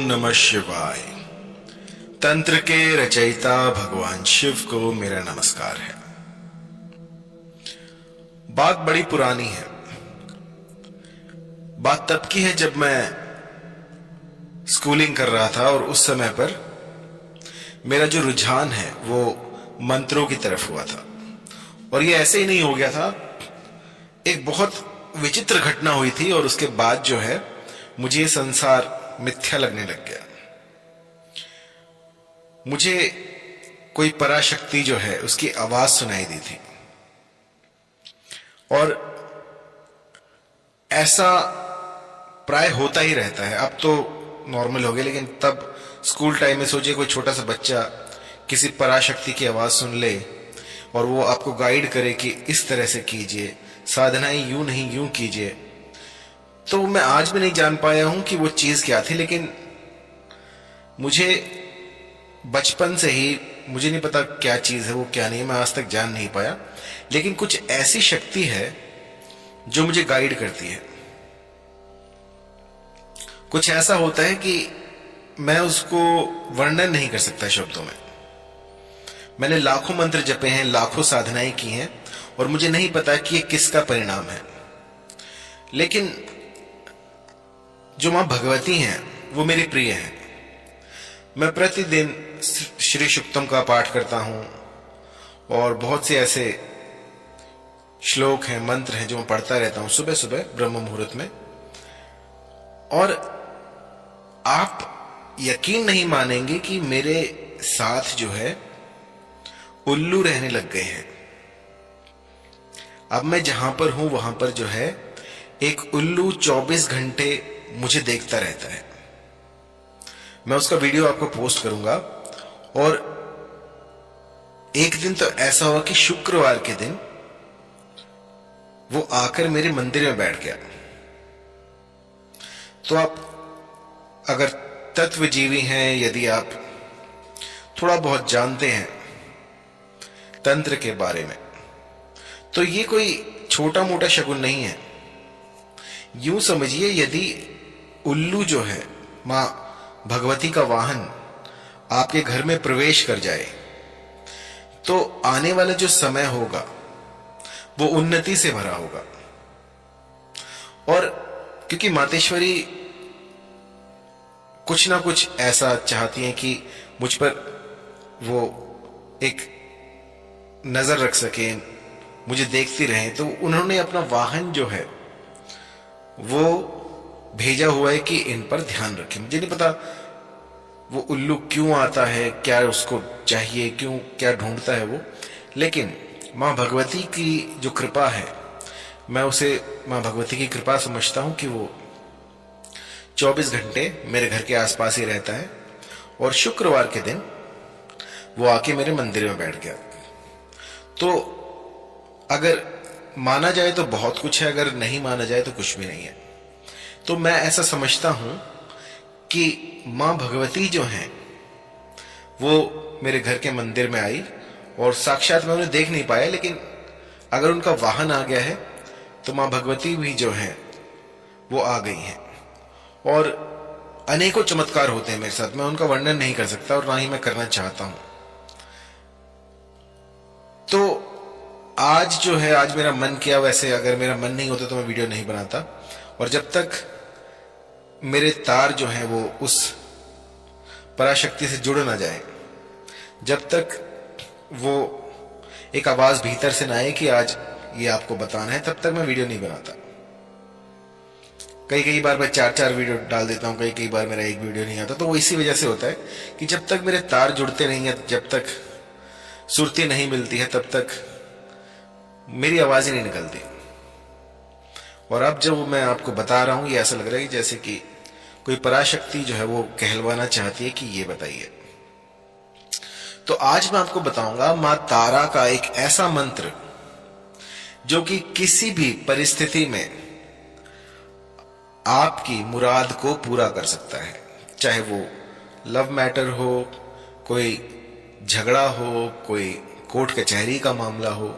नमः शिवाय। तंत्र के रचयिता भगवान शिव को मेरा नमस्कार है। बात बड़ी पुरानी है। बात तब की है जब मैं स्कूलिंग कर रहा था और उस समय पर मेरा जो रुझान है वो मंत्रों की तरफ हुआ था। और ये ऐसे ही नहीं हो गया था, एक बहुत विचित्र घटना हुई थी और उसके बाद जो है मुझे ये संसार मिथ्या लगने लग गया। मुझे कोई पराशक्ति जो है उसकी आवाज सुनाई दी थी और ऐसा प्राय होता ही रहता है। अब तो नॉर्मल हो गया, लेकिन तब स्कूल टाइम में सोचिए कोई छोटा सा बच्चा किसी पराशक्ति की आवाज सुन ले और वो आपको गाइड करे कि इस तरह से कीजिए, साधनाएं यूं नहीं यूं कीजिए। तो मैं आज भी नहीं जान पाया हूं कि वो चीज क्या थी, लेकिन मुझे बचपन से ही मुझे नहीं पता क्या चीज है वो क्या नहीं, मैं आज तक जान नहीं पाया। लेकिन कुछ ऐसी शक्ति है जो मुझे गाइड करती है। कुछ ऐसा होता है कि मैं उसको वर्णन नहीं कर सकता शब्दों में। मैंने लाखों मंत्र जपे हैं, लाखों साधनाएं की हैं और मुझे नहीं पता कि ये किसका परिणाम है। लेकिन जो मां भगवती हैं वो मेरी प्रिय हैं। मैं प्रतिदिन श्री शुक्तम का पाठ करता हूं और बहुत से ऐसे श्लोक हैं, मंत्र हैं जो मैं पढ़ता रहता हूं सुबह सुबह ब्रह्म मुहूर्त में। और आप यकीन नहीं मानेंगे कि मेरे साथ जो है उल्लू रहने लग गए हैं। अब मैं जहां पर हूं वहां पर जो है एक उल्लू 24 घंटे मुझे देखता रहता है। मैं उसका वीडियो आपको पोस्ट करूंगा। और एक दिन तो ऐसा हुआ कि शुक्रवार के दिन वो आकर मेरे मंदिर में बैठ गया। तो आप अगर तत्वजीवी हैं, यदि आप थोड़ा बहुत जानते हैं तंत्र के बारे में, तो ये कोई छोटा मोटा शगुन नहीं है। यूं समझिए, यदि उल्लू जो है मां भगवती का वाहन आपके घर में प्रवेश कर जाए तो आने वाला जो समय होगा वो उन्नति से भरा होगा। और क्योंकि मातेश्वरी कुछ ना कुछ ऐसा चाहती हैं कि मुझ पर वो एक नजर रख सके, मुझे देखती रहे, तो उन्होंने अपना वाहन जो है वो भेजा हुआ है कि इन पर ध्यान रखें। मुझे नहीं पता वो उल्लू क्यों आता है, क्या उसको चाहिए, क्यों क्या ढूंढता है वो, लेकिन मां भगवती की जो कृपा है, मैं उसे मां भगवती की कृपा समझता हूं कि वो 24 घंटे मेरे घर के आसपास ही रहता है। और शुक्रवार के दिन वो आके मेरे मंदिर में बैठ गया। तो अगर माना जाए तो बहुत कुछ है, अगर नहीं माना जाए तो कुछ भी नहीं है। तो मैं ऐसा समझता हूं कि मां भगवती जो हैं वो मेरे घर के मंदिर में आई और साक्षात मैं उन्हें देख नहीं पाया, लेकिन अगर उनका वाहन आ गया है तो मां भगवती भी जो हैं वो आ गई हैं। और अनेकों चमत्कार होते हैं मेरे साथ, मैं उनका वर्णन नहीं कर सकता और ना ही मैं करना चाहता हूं। तो आज जो है, आज मेरा मन किया, वैसे अगर मेरा मन नहीं होता तो मैं वीडियो नहीं बनाता। और जब तक मेरे तार जो हैं वो उस पराशक्ति से जुड़ ना जाए, जब तक वो एक आवाज भीतर से ना आए कि आज ये आपको बताना है, तब तक मैं वीडियो नहीं बनाता। कई बार मैं 4 वीडियो डाल देता हूं, कई बार मेरा एक वीडियो नहीं आता। तो वो इसी वजह से होता है कि जब तक मेरे तार जुड़ते नहीं है, जब तक सुरती नहीं मिलती है, तब तक मेरी आवाज ही नहीं निकलती। और अब जब मैं आपको बता रहा हूं, ये ऐसा लग रहा है कि जैसे कि कोई पराशक्ति जो है वो कहलवाना चाहती है कि ये बताइए। तो आज मैं आपको बताऊंगा मां तारा का एक ऐसा मंत्र जो कि किसी भी परिस्थिति में आपकी मुराद को पूरा कर सकता है। चाहे वो लव मैटर हो, कोई झगड़ा हो, कोई कोर्ट कचहरी का मामला हो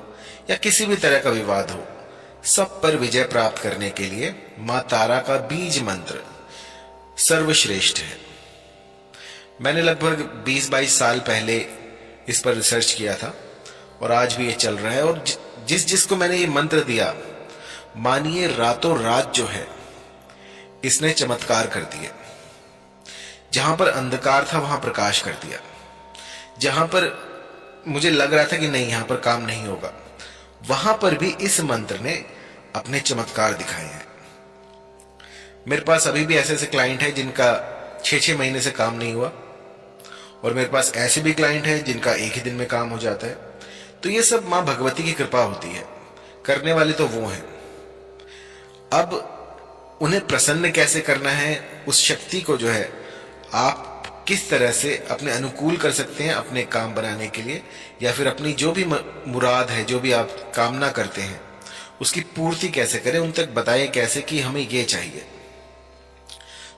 या किसी भी तरह का विवाद हो, सब पर विजय प्राप्त करने के लिए मां तारा का बीज मंत्र सर्वश्रेष्ठ है। मैंने लगभग 20-22 साल पहले इस पर रिसर्च किया था और आज भी ये चल रहा है। और जिस जिसको मैंने ये मंत्र दिया, मानिए रातों रात जो है इसने चमत्कार कर दिए। जहां पर अंधकार था वहां प्रकाश कर दिया। जहां पर मुझे लग रहा था कि नहीं, यहां पर काम नहीं होगा, वहां पर भी इस मंत्र ने अपने चमत्कार दिखाए हैं। मेरे पास अभी भी ऐसे ऐसे क्लाइंट हैं जिनका 6-6 महीने से काम नहीं हुआ, और मेरे पास ऐसे भी क्लाइंट हैं जिनका एक ही दिन में काम हो जाता है। तो ये सब मां भगवती की कृपा होती है, करने वाले तो वो हैं। अब उन्हें प्रसन्न कैसे करना है, उस शक्ति को जो है आप किस तरह से अपने अनुकूल कर सकते हैं अपने काम बनाने के लिए, या फिर अपनी जो भी मुराद है, जो भी आप कामना करते हैं, उसकी पूर्ति कैसे करें, उन तक बताएं कैसे कि हमें ये चाहिए।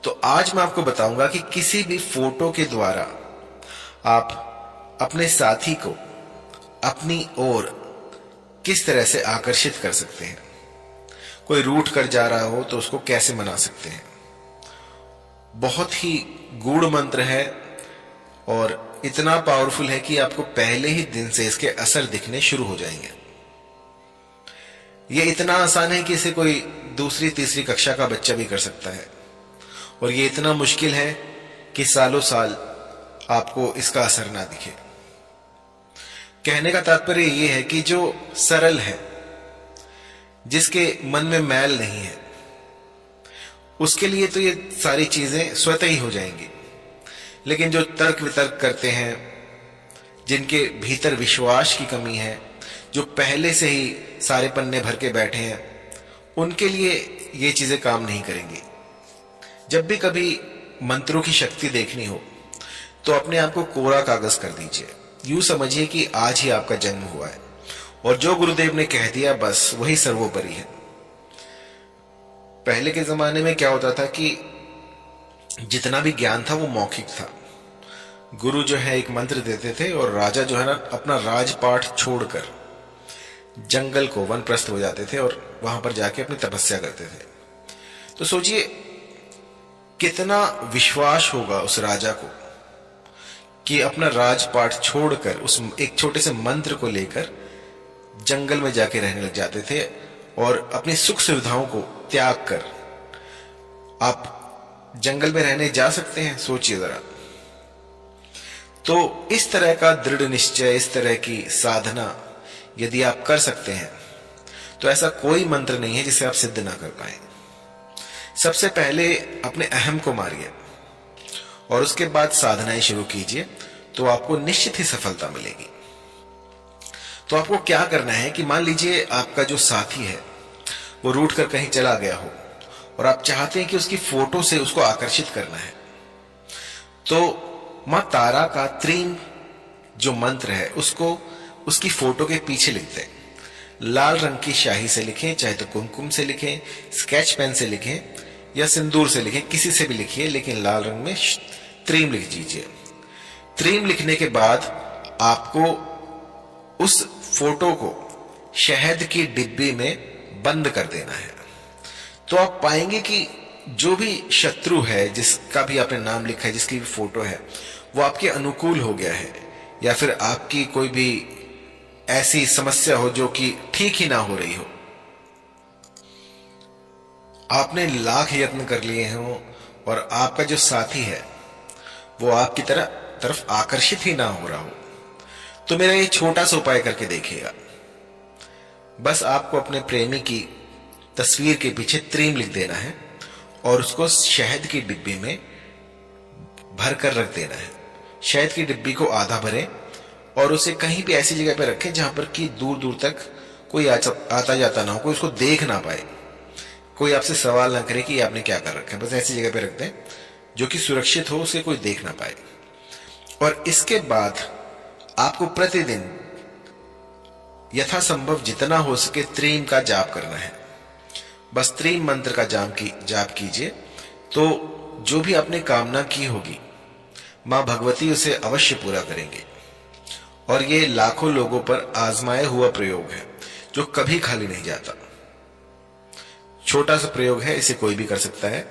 तो आज मैं आपको बताऊंगा कि किसी भी फोटो के द्वारा आप अपने साथी को अपनी ओर किस तरह से आकर्षित कर सकते हैं। कोई रूठ कर जा रहा हो तो उसको कैसे मना सकते हैं। बहुत ही गूढ़ मंत्र है और इतना पावरफुल है कि आपको पहले ही दिन से इसके असर दिखने शुरू हो जाएंगे। यह इतना आसान है कि इसे कोई दूसरी तीसरी कक्षा का बच्चा भी कर सकता है, और यह इतना मुश्किल है कि सालों साल आपको इसका असर ना दिखे। कहने का तात्पर्य यह है कि जो सरल है, जिसके मन में मैल नहीं है, उसके लिए तो ये सारी चीजें स्वतः ही हो जाएंगी। लेकिन जो तर्क वितर्क करते हैं, जिनके भीतर विश्वास की कमी है, जो पहले से ही सारे पन्ने भर के बैठे हैं, उनके लिए ये चीजें काम नहीं करेंगी। जब भी कभी मंत्रों की शक्ति देखनी हो तो अपने आप को कोरा कागज कर दीजिए। यूं समझिए कि आज ही आपका जन्म हुआ है और जो गुरुदेव ने कह दिया बस वही सर्वोपरि है। पहले के जमाने में क्या होता था कि जितना भी ज्ञान था वो मौखिक था। गुरु जो है एक मंत्र देते थे और राजा जो है ना अपना राजपाट छोड़कर जंगल को वनप्रस्थ हो जाते थे और वहां पर जाके अपनी तपस्या करते थे। तो सोचिए कितना विश्वास होगा उस राजा को कि अपना राजपाट छोड़कर उस एक छोटे से मंत्र को लेकर जंगल में जाके रहने लग जाते थे और अपनी सुख सुविधाओं को त्याग कर आप जंगल में रहने जा सकते हैं। सोचिए जरा। तो इस तरह का दृढ़ निश्चय, इस तरह की साधना यदि आप कर सकते हैं तो ऐसा कोई मंत्र नहीं है जिसे आप सिद्ध ना कर पाए। सबसे पहले अपने अहम को मारिए और उसके बाद साधनाएं शुरू कीजिए, तो आपको निश्चित ही सफलता मिलेगी। तो आपको क्या करना है कि मान लीजिए आपका जो साथी है वो रूठ कर कहीं चला गया हो और आप चाहते हैं कि उसकी फोटो से उसको आकर्षित करना है, तो मां तारा का त्रीम जो मंत्र है उसको उसकी फोटो के पीछे लिखते हैं। लाल रंग की स्याही से लिखें, चाहे तो कुमकुम से लिखें, स्केच पेन से लिखें या सिंदूर से लिखें, किसी से भी लिखिए, लेकिन लाल रंग में त्रीम लिख दीजिए। त्रीम लिखने के बाद आपको उस फोटो को शहद की डिब्बी में बंद कर देना है। तो आप पाएंगे कि जो भी शत्रु है, जिसका भी आपने नाम लिखा है, जिसकी भी फोटो है, वो आपके अनुकूल हो गया है, या फिर आपकी कोई भी ऐसी समस्या हो जो कि ठीक ही ना हो रही हो। आपने लाख यत्न कर लिए हो और आपका जो साथी है वो आपकी तरफ आकर्षित ही ना हो रहा हो, तो मेरा ये छोटा सा उपाय करके देखिएगा। बस आपको अपने प्रेमी की तस्वीर के पीछे त्रीम लिख देना है और उसको शहद की डिब्बी में भर कर रख देना है। शहद की डिब्बी को आधा भरें और उसे कहीं भी ऐसी जगह पर रखें जहां पर कि दूर दूर तक कोई आता जाता ना हो, कोई उसको देख ना पाए, कोई आपसे सवाल ना करे कि आपने क्या कर रखा है। बस ऐसी जगह पर रख दें जो कि सुरक्षित हो, उसे कोई देख ना पाए। और इसके बाद आपको प्रतिदिन यथासंभव जितना हो सके त्रीम का जाप करना है। बस त्रीम मंत्र का जाप कीजिए, तो जो भी आपने कामना की होगी मां भगवती उसे अवश्य पूरा करेंगे। और ये लाखों लोगों पर आजमाया हुआ प्रयोग है जो कभी खाली नहीं जाता। छोटा सा प्रयोग है, इसे कोई भी कर सकता है।